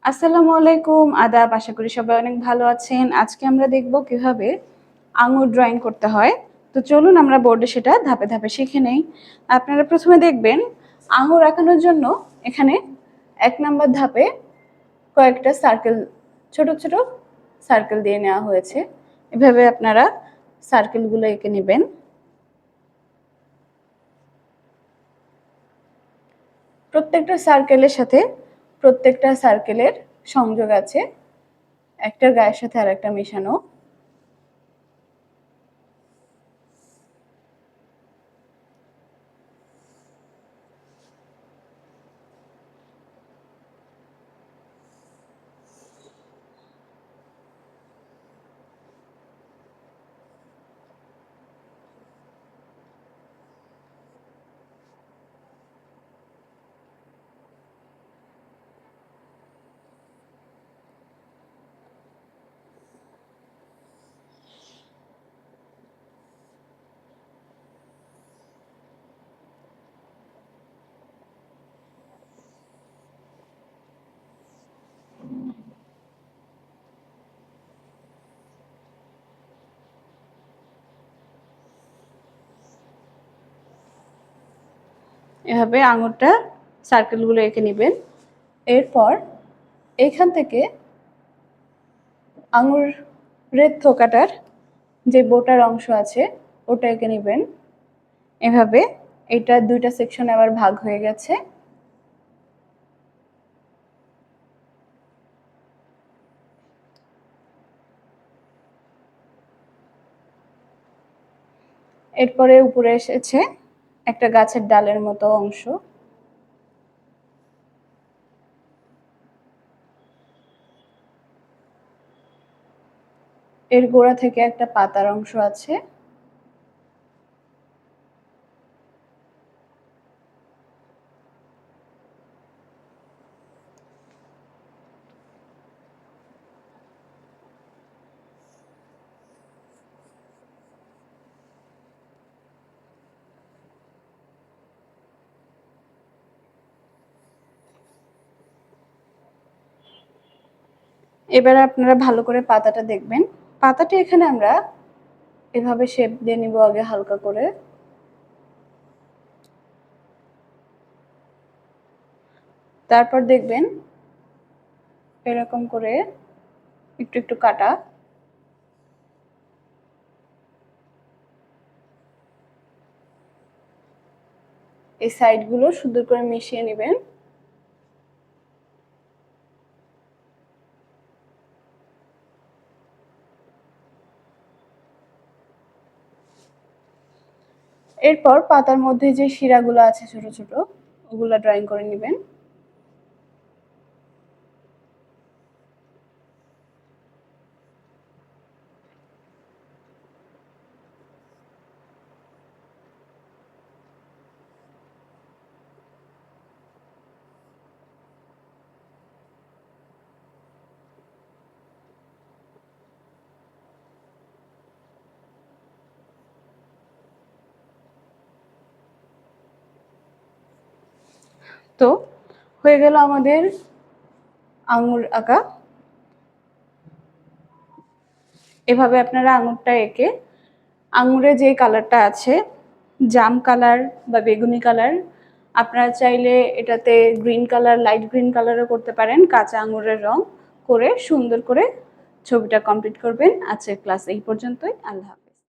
আসসালামু আলাইকুম, আদাব। আশা করি সবাই অনেক ভালো আছেন। আজকে আমরা দেখব কিভাবে আঙুর ড্রয়িং করতে হয়। তো চলুন আমরা বোর্ডে সেটা ধাপে ধাপে শিখে নেই। আপনারা প্রথমে দেখবেন আঙুর আঁকানোর জন্য এখানে ১ নাম্বার ধাপে কয়েকটা সার্কেল, ছোট ছোট সার্কেল দিয়ে নেওয়া হয়েছে। এভাবে আপনারা সার্কেলগুলো এঁকে নেবেন। প্রত্যেকটা সার্কেলের সাথে প্রত্যেকটা সার্কেলের সংযোগ আছে, একটার গায়ের সাথে আরেকটা মেশানো। এভাবে আঙুরটা সার্কেলগুলো এঁকে নেবেন। এরপর এইখান থেকে আঙুরের থোকাটার যে বোটার অংশ আছে ওটা এঁকে নেবেন। এভাবে এটা ২টা সেকশনে আবার ভাগ হয়ে গেছে। এরপরে উপরে এসেছে একটা গাছের ডালের মতো অংশ। এর গোড়া থেকে একটা পাতার অংশ আছে। এবার আপনারা ভালো করে পাতাটা দেখবেন। পাতাটা এখানে আমরা এভাবে শেপ দিয়ে নিব আগে হালকা করে। তারপর দেখবেন এরকম করে একটু একটু কাটা। এই সাইডগুলো সুন্দর করে মিশিয়ে নেবেন। এরপর পাতার মধ্যে যে শিরাগুলো আছে ছোট ছোট, ওগুলা ড্রয়িং করে নেবেন। তো হয়ে গেল আমাদের আঙুর আঁকা। এভাবে আপনারা আঙুরটা এঁকে আঙুরে যে কালারটা আছে, জাম কালার বা বেগুনি কালার, আপনারা চাইলে এটাতে গ্রিন কালার, লাইট গ্রিন কালারও করতে পারেন। কাঁচা আঙুরের রং করে সুন্দর করে ছবিটা কমপ্লিট করবেন। আজকের ক্লাস এই পর্যন্তই। আল্লাহ হাফেজ।